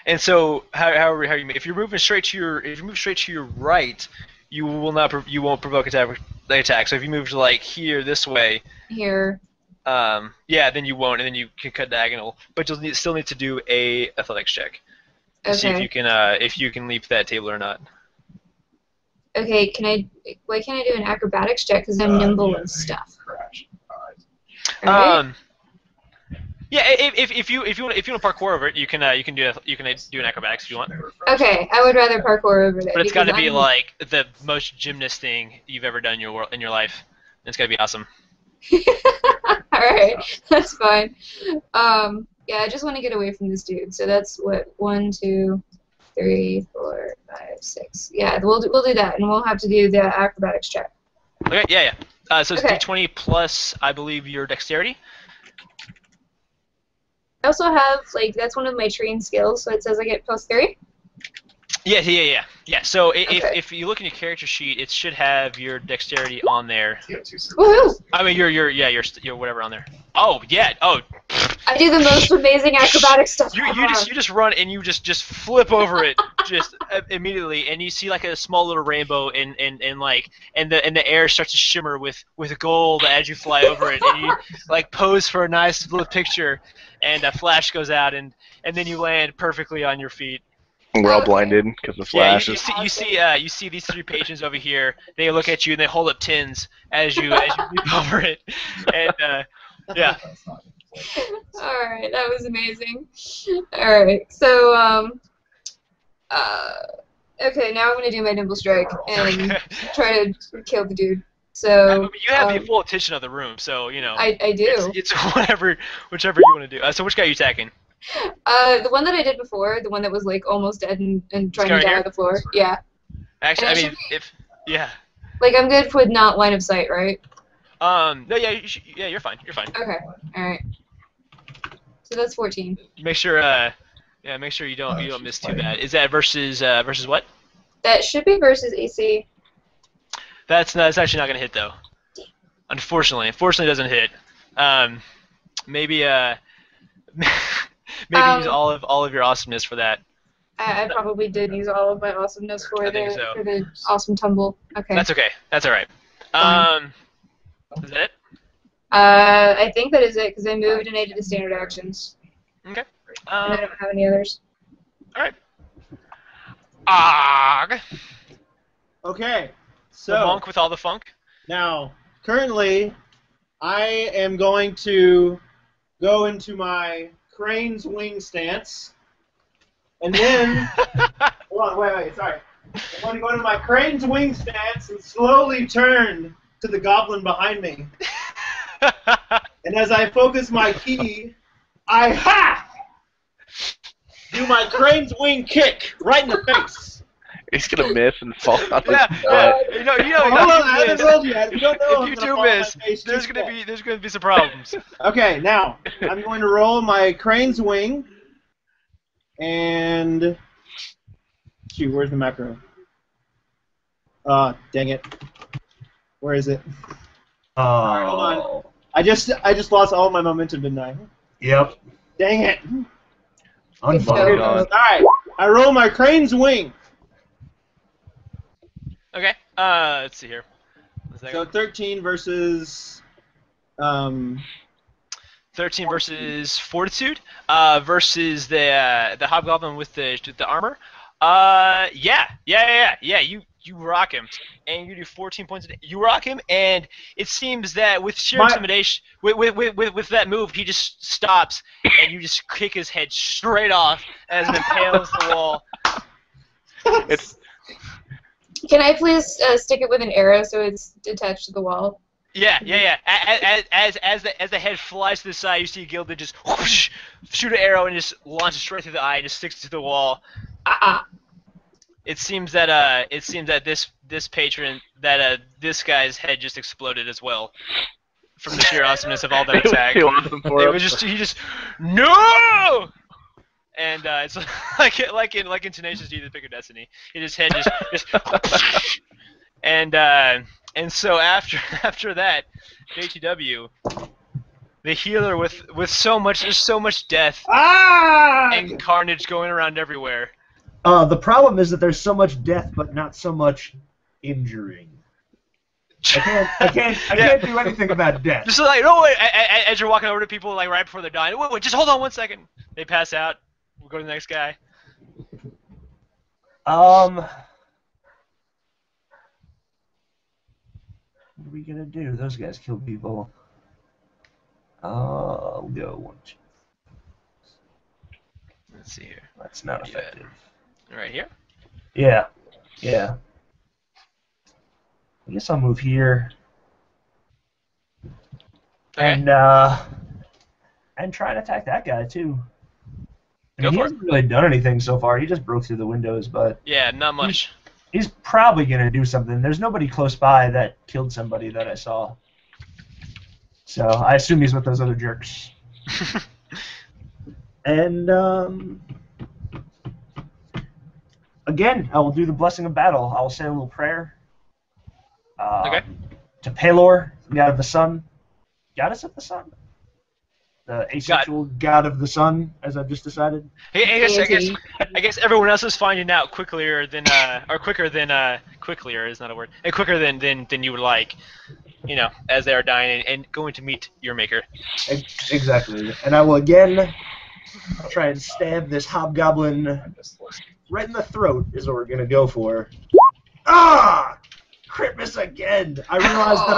And so, however you if you're moving straight to your right, you won't provoke attack. So if you move to like here this way, here. then you won't, and then you can cut diagonal. But you'll still need to do a athletics check to see if you can leap that table or not. Okay, why can't I do an acrobatics check? Because I'm nimble and stuff. Right? Yeah, if you want to parkour over it, you can do an acrobatics if you want. Okay, I would rather parkour over that. But it's got to be like the most gymnast thing you've ever done in your life. It's got to be awesome. Alright, that's fine. Yeah, I just want to get away from this dude. So that's what 1, 2, 3, 4, 5, 6. Yeah, we'll do that, and we'll have to do the acrobatics check. Okay, yeah. So it's D20 plus, I believe, your dexterity. I also have, like, that's one of my trained skills, so it says I get +3? Yeah. So if you look in your character sheet, it should have your dexterity on there. Woohoo! I mean, your whatever on there. Oh, yeah. Oh. I do the most amazing acrobatic stuff You ever. just run and you just flip over it just immediately, and you see like a small little rainbow and the air starts to shimmer with gold as you fly over it, and you like pose for a nice little picture, and a flash goes out, and then you land perfectly on your feet. We're all blinded because the flash you see these 3 patrons over here. They look at you and they hold up tins as you leap over it, and yeah. Alright, that was amazing. Alright, so, okay, now I'm going to do my nimble strike and try to kill the dude. So, you have the full attention of the room, so, you know. I do. It's whichever you want to do. So which guy are you attacking? The one that I did before, the one that was, like, almost dead and trying to die on the floor. Yeah. Actually, And I mean, yeah. Like, I'm good with not line of sight, right? No, yeah, you're fine. You're fine. Okay, alright. So that's 14. Make sure you don't miss too bad. Is that versus what? That should be versus AC. That's actually not gonna hit though. Unfortunately, it doesn't hit. Maybe Maybe use all of your awesomeness for that. I probably did use all of my awesomeness for I think so. the awesome tumble. Okay. That's okay. That's all right. Fine. Is that it? I think that is it because I moved and I did the standard actions. Okay. And I don't have any others. All right. Og. Okay. The So monk with all the funk. now, currently, I am going to go into my crane's wing stance, and then hold on, wait, sorry. I'm going to go into my crane's wing stance and slowly turn to the goblin behind me. And as I focus my ki, I do my crane's wing kick right in the face. He's gonna miss and fall on his Yeah. butt. You know. Hold on, I haven't rolled yet. We don't know If you I'm gonna do fall on my miss, face there's just gonna yet. be some problems. Okay, now I'm going to roll my crane's wing, and shoot, where's the macro? Dang it. Where is it? Alright, hold on. I just lost all my momentum, didn't I? Yep. Dang it. Unfucking. God. Alright, I roll my crane's wing. Okay. Let's see here. So 13 versus 13 versus Fortitude, versus the Hobgoblin with the armor. Yeah. You rock him, and you do 14 points. You rock him, and it seems that with sheer intimidation, with that move, he just stops, and you just kick his head straight off as it impales the wall. It's Can I please stick it with an arrow so it's attached to the wall? Yeah. As the head flies to the side, you see Gilda just whoosh, shoot an arrow and just launch it straight through the eye and just sticks to the wall. It seems that this patron this guy's head just exploded as well from the sheer awesomeness of all that attack. It was He just no. And it's like in Tenacious D, the Pick of Destiny. His head just and so after that, JTW, the healer with so much death and carnage going around everywhere. The problem is that there's so much death, but not so much injuring. I can't do anything about death. Just like as you're walking over to people like right before they're dying. Wait, just hold on 1 second. They pass out. We'll go to the next guy. What are we gonna do? Those guys kill people. I'll go 1, 2. Let's see here. That's not effective. Right here. Yeah. I guess I'll move here. Okay. And try and attack that guy too. I mean, Go he for hasn't really done anything so far. He just broke through the windows, but Yeah, not much. he's probably gonna do something. There's nobody close by that killed somebody that I saw. So I assume he's with those other jerks. And again, I will do the blessing of battle. I will say a little prayer. Okay. To Pelor, god of the sun, goddess of the sun, the asexual god of the sun, as I've just decided. I guess everyone else is finding out quicker than quicker is not a word. Quicker than you would like, as they are dying and going to meet your maker. Exactly. And I will again try and stab this hobgoblin right in the throat. Is what we're gonna go for. Crit miss again. I realized that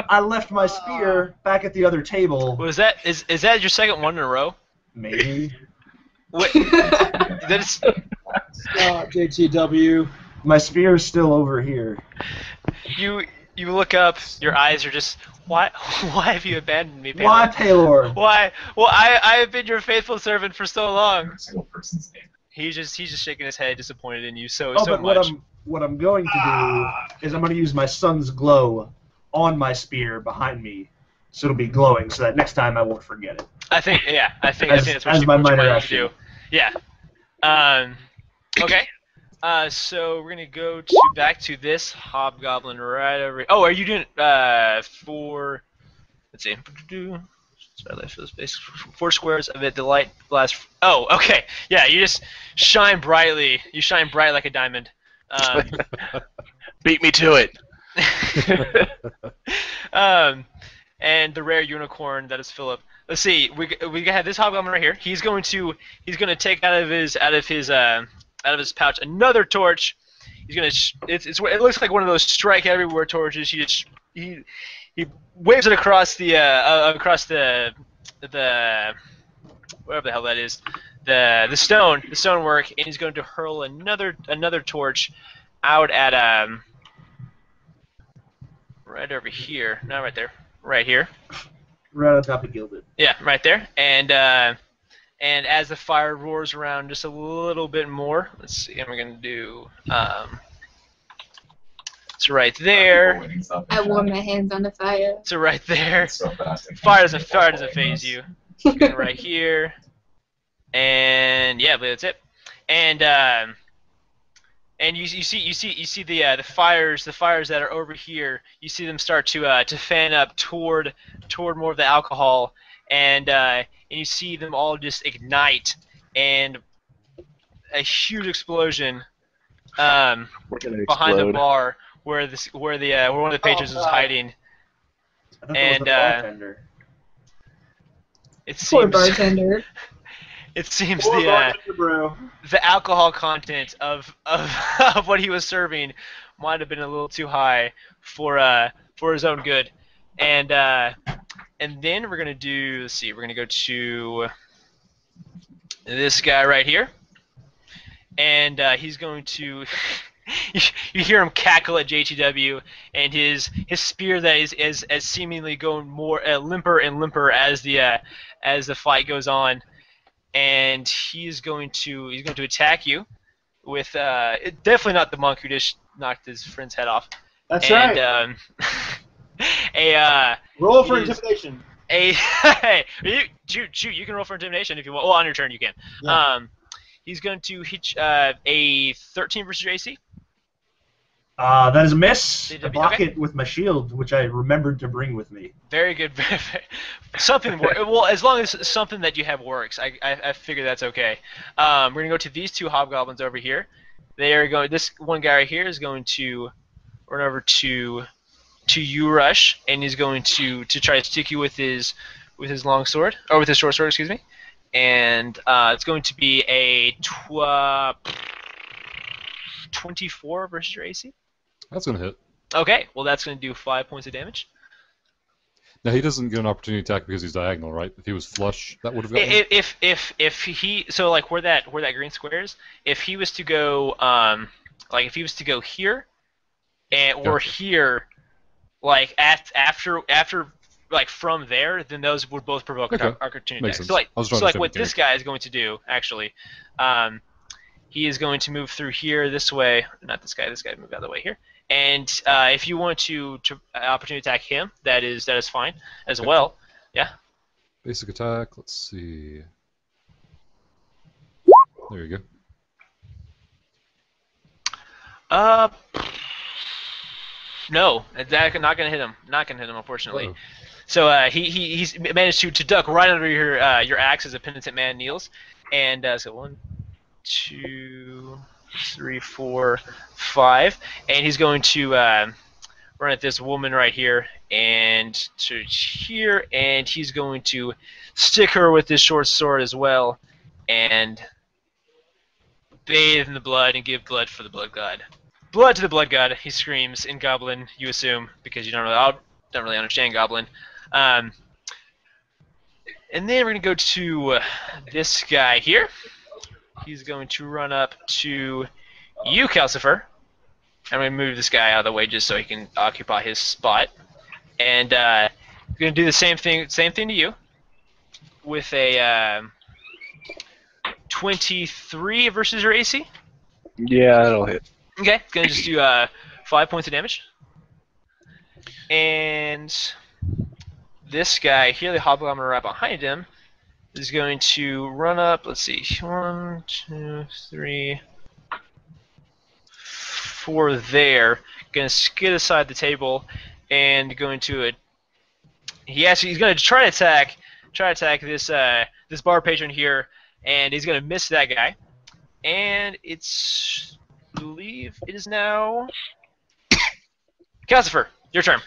I left my spear back at the other table. Was that is that your second one in a row? Maybe. Wait, that's JTW. My spear is still over here. you look up. Your eyes are just why have you abandoned me, Pelor? Why, Pelor? Why? Well, I have been your faithful servant for so long. He's just shaking his head, disappointed in you so But much. what I'm going to do is I'm going to use my sun's glow on my spear behind me, so it'll be glowing, so that next time I won't forget it. I think that's what as you my might minor want to action. do. Yeah. Okay. So we're gonna go back to this hobgoblin right over. Oh, are you doing for? Let's see. So I feels base 4 squares of it. The light blasts. Oh, okay. Yeah, you just shine brightly. You shine bright like a diamond. Beat me to it. And the rare unicorn that is Philip. Let's see. We have this hobgoblin right here. He's going to take out of his pouch another torch. He's gonna. It looks like one of those strike everywhere torches. He waves it across the whatever the hell that is, the stonework, and he's going to hurl another torch out at right over here. Not right there. Right here. Right on top of Gilded. Yeah, right there. And as the fire roars around just a little bit more, let's see. I'm gonna do. So right there. I warm my hands on the fire. So right there. Fire doesn't phase you. And right here. And yeah, but that's it. And you see the fires that are over here. You see them start to fan up toward more of the alcohol, and you see them all just ignite, and a huge explosion behind the bar where one of the patrons is hiding. I thought And that was the bartender. It Poor seems bartender. it seems Poor bartender, bro. the alcohol content of what he was serving might have been a little too high for his own good, and then we're gonna do. Let's see. We're gonna go to this guy right here, and he's going to. You hear him cackle at JTW, and his spear that is seemingly going more limper and limper as the fight goes on, and he's going to attack you with definitely not the monk who just knocked his friend's head off. That's right. Roll for intimidation. You can roll for intimidation if you want. Well, on your turn you can. Yeah. He's going to hit a 13 versus your AC. That is a miss. Did I it- block okay. it with my shield, which I remembered to bring with me. Very good. Something well, as long as something that you have works, I figure that's okay. We're gonna go to these two hobgoblins over here. They are going. This one guy right here is going to run over to you, Rush, and he's going to try to stick you with his long sword, or with his short sword, excuse me. And it's going to be a 24 versus your AC. That's gonna hit. Okay, well that's going to do 5 points of damage. Now he doesn't get an opportunity attack because he's diagonal, right? If he was flush, that would have gotten. If he so like where that green square is, if he was to go like if he was to go here, or Gotcha. here, like after like from there, then those would both provoke Okay. opportunity Makes attacks. sense. I was trying to Like fit what the this guy is going to do actually, he is going to move through here this way. Not this guy. This guy moved out of the way here. And if you want to opportunity attack him, that is fine as well. Yeah. Basic attack. Let's see. There you go. No, that's not gonna hit him. Not gonna hit him, unfortunately. Uh-oh. So he's managed to duck right under your axe as a penitent man kneels, and so 1, 2, 3, 4, 5, and he's going to run at this woman right here and to here, and he's going to stick her with this short sword as well, and bathe in the blood and give blood for the blood god. Blood to the blood god, he screams in Goblin, you assume, because you don't really understand Goblin. And then we're going to go to this guy here. He's going to run up to you, Calcifer. I'm going to move this guy out of the way just so he can occupy his spot. And we're going to do the same thing to you with a 23 versus your AC. Yeah, that'll hit. Okay, gonna just do 5 points of damage. And this guy here, the hobgoblin right behind him, is going to run up. Let's see, 1, 2, 3, 4 there. Gonna skid aside the table and going to he's gonna try to attack try to attack this bar patron here, and he's gonna miss that guy. And it's, I believe it is now Calcifer, your turn.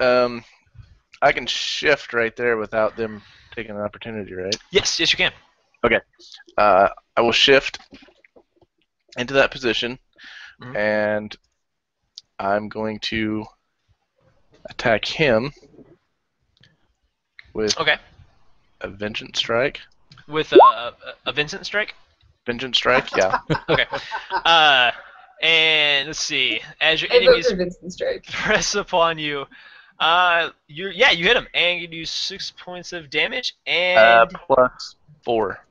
I can shift right there without them taking an opportunity, right? Yes, you can. I will shift into that position, Mhm. and I'm going to attack him with Okay. a vengeance strike. With a Vincent strike. Vengeance strike, yeah. Okay. And let's see. As your I vote enemies for Vincent Strike. press upon you, you hit him, and you do 6 points of damage. And Plus 4,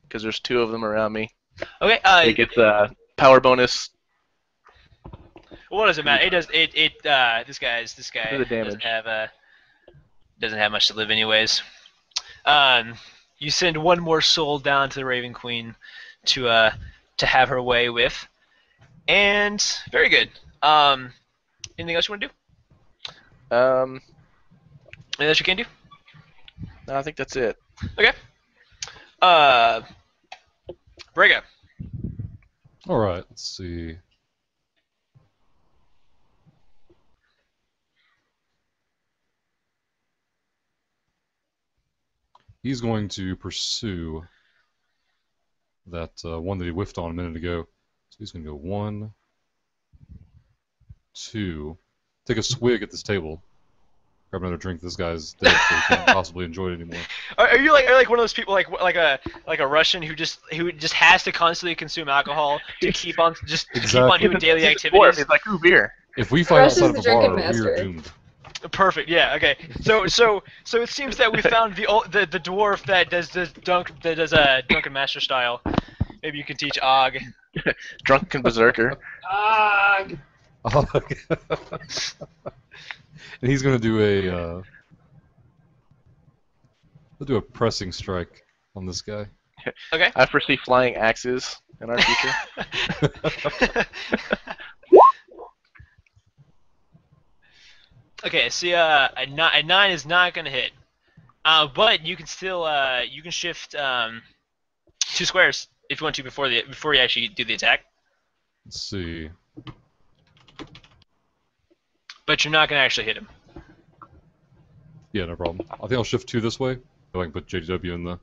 because there's 2 of them around me. okay. It gets a power bonus. What does it matter? It does. This guy For the damage. doesn't have much to live anyways. You send one more soul down to the Raven Queen to have her way with, and very good. Anything else you want to do? Anything else you can do? No, I think that's it. Okay. Brega. All right, let's see. He's going to pursue that one that he whiffed on a minute ago. So he's going to go 1, 2, take a swig at this table. Grab another drink. This guy's dead, so he can't possibly enjoy it anymore. Are you like one of those people like a Russian who just has to constantly consume alcohol to keep on keep on doing daily He's activities? It's like, ooh, beer. If we fight Rush is outside the of a bar, drinking we are master. doomed. Perfect. Yeah. Okay. So it seems that we found the dwarf that does Drunken Master style. Maybe you can teach Og. Drunken berserker. Ah, And he's going to do he'll do a pressing strike on this guy. Okay. I foresee flying axes in our future. Okay. See, a 9 is not gonna hit. But you can still you can shift 2 squares if you want to before you actually do the attack. Let's see. But you're not gonna actually hit him. Yeah, no problem. I think I'll shift 2 this way. So I can put JW in the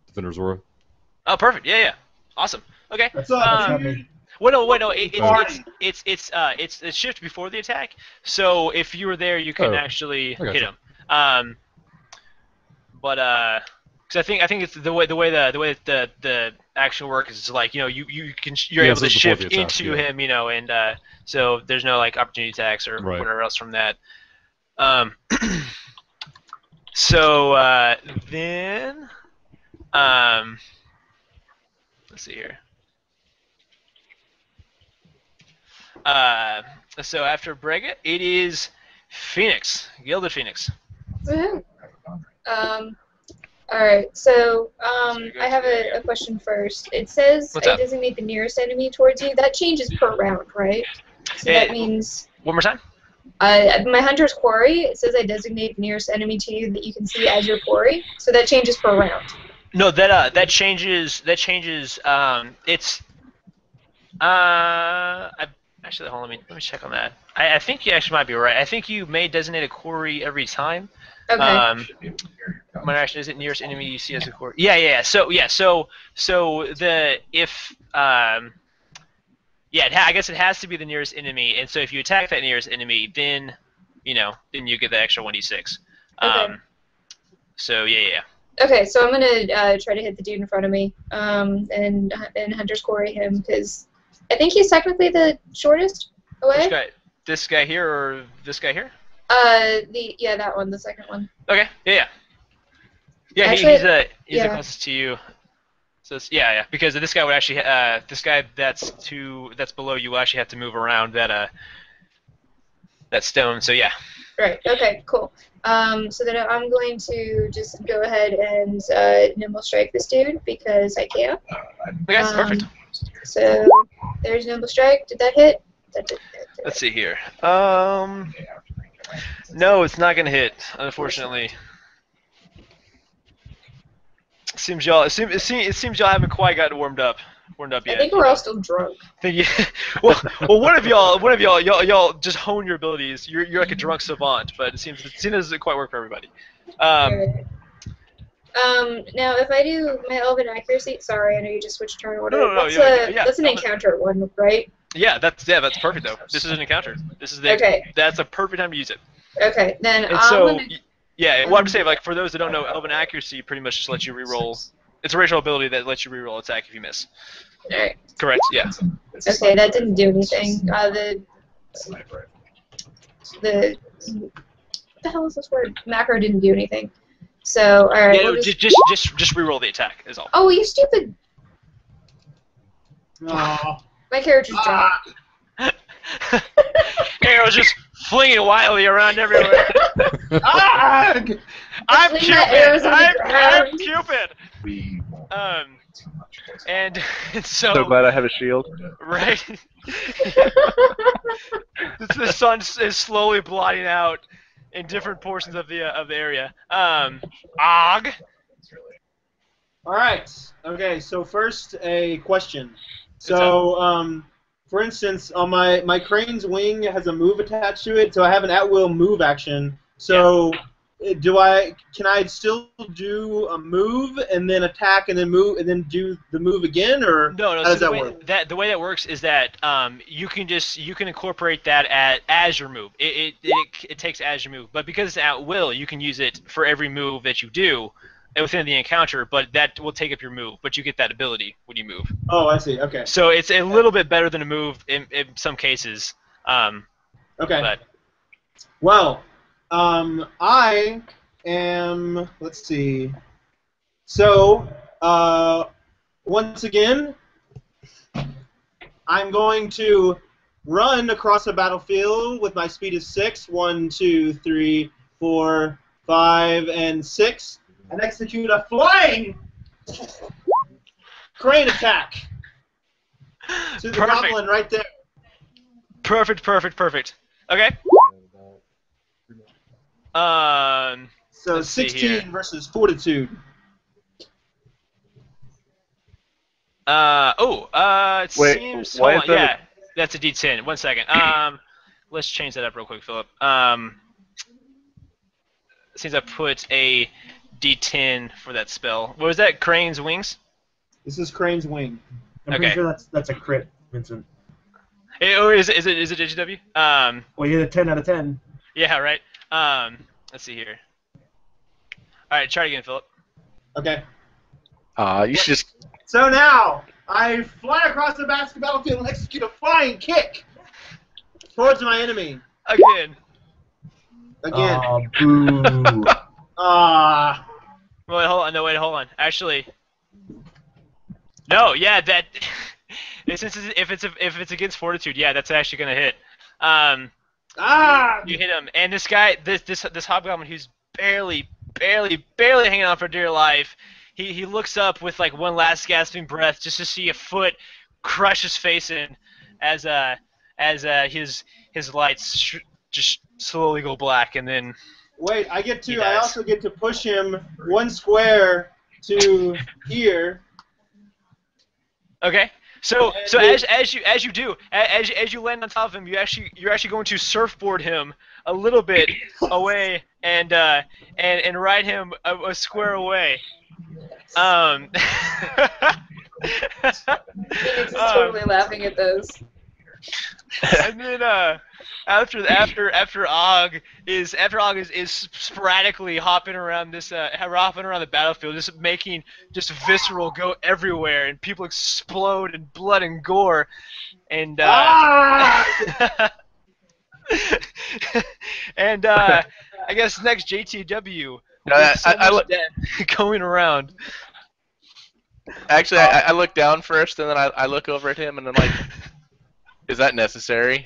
Defender's Aura. Oh, perfect. Yeah. Awesome. Okay. that's not me. Wait, no. Alright. It's shift before the attack. So if you were there, you can Oh, actually I gotcha. hit him. But because I think it's the way the action works is like you're Yeah, able so to it's before shift the attack, into yeah. him, and so there's no like opportunity attacks or Right. whatever else from that. So then let's see here. So after Brega, it is Phoenix, Gilded Phoenix. Woohoo. Alright, so So you go I have to- a question first. It says What's I up? designate the nearest enemy towards you. That changes per round, right? So Yeah. that means One more time. my hunter's quarry, it says I designate the nearest enemy to you that you can see as your quarry. So that changes per round. No, that changes. That changes. It's. Actually, hold on. Let me check on that. I think you actually might be right. I think you may designate a quarry every time. Okay. My action is it nearest enemy you see as a quarry. Yeah. So the if yeah, I guess it has to be the nearest enemy, and so if you attack that nearest enemy, then you get the extra 1d6. Okay. So yeah. Okay, so I'm gonna try to hit the dude in front of me, and hunter's quarry him because I think he's technically the shortest away. This guy here or this guy here? That one, the second one. Okay. Yeah. Actually, he's the yeah. closest to you. So it's, yeah, because this guy would actually this guy that's below you will actually have to move around that stone. So yeah. Right. Okay. Cool. So then I'm going to just go ahead and nimble strike this dude because I can. Okay, perfect. So there's nimble strike. Did that hit? That did. Let's see here. No, it's not gonna hit, unfortunately. It seems y'all haven't quite gotten warmed up I yet. think we're all still drunk. Well, one of y'all just hone your abilities. You're like a drunk savant, but it seems it doesn't quite work for everybody. Alright. Now if I do my elven accuracy, sorry, I know you just switched turn order. No, That's an encounter one, right? Yeah, that's perfect though. This is an encounter. That's a perfect time to use it. Okay, then And I'm so, gonna... yeah, what I'm saying, like for those that don't know, elven accuracy pretty much just lets you reroll. It's a racial ability that lets you reroll attack if you miss. Alright. Correct. Yeah. Okay, that didn't do anything. The what the hell is this word? Macro didn't do anything. So, alright. Yeah, no, we'll just reroll the attack is all. Oh, you stupid! Oh. My character's drunk. Arrow's just flinging wildly around everywhere. Ah! I'm Fling my arrows Cupid. on the I'm ground. Cupid. And so. So glad I have a shield. Right. The sun is slowly blotting out in different portions of the area. Og. All right. Okay. So first, a question. So, for instance, on my crane's wing has a move attached to it, so I have an at-will move action. So, can I still do a move and then attack and then move and then do the move again, or No. how So does that work? the way that works is that you can incorporate that as your move. It takes as your move, but because it's at will, you can use it for every move that you do within the encounter. But that will take up your move. But you get that ability when you move. Oh, I see. Okay. So it's a little bit better than a move in some cases. Okay. But Well, I am. Let's see. So, once again, I'm going to run across the battlefield with my speed of 6. 1, 2, 3, 4, 5, and 6, and execute a flying crane attack to the Perfect. goblin right there. Perfect. Okay. So Let's see 16 here. versus fortitude. It Wait, seems. why Hold is on, that yeah, that's a D10. 1 second. Let's change that up real quick, Philip. Since I put a D10 for that spell. What was that? Crane's wings? This is Crane's wing. I'm Okay. pretty sure that's a crit, Vincent. Or is it JGW? Well, you had a 10 out of 10. Yeah, right. Let's see here. All right, try it again, Philip. Okay. You should just. So now I fly across the battlefield and execute a flying kick towards my enemy. Again. Again. Aw, boo. Ah. Wait, hold on. Actually, no. Yeah, that. If it's against fortitude, yeah, that's actually gonna hit. You hit him, and this guy, this hobgoblin, who's barely hanging on for dear life. He looks up with like one last gasping breath just to see a foot crush his face in, as his lights just slowly go black, and then. Wait, I dies. also get to push him 1 square to here. Okay. So And as you land on top of him, you're actually going to surfboard him a little bit away and ride him a square away. Phoenix is totally laughing at those. And then after Og is sporadically hopping around the battlefield, just making just visceral go everywhere, and people explode in blood and gore, and and I guess next JTW going around. Actually, I look down first, and then I look over at him, and I'm like, "Is that necessary?"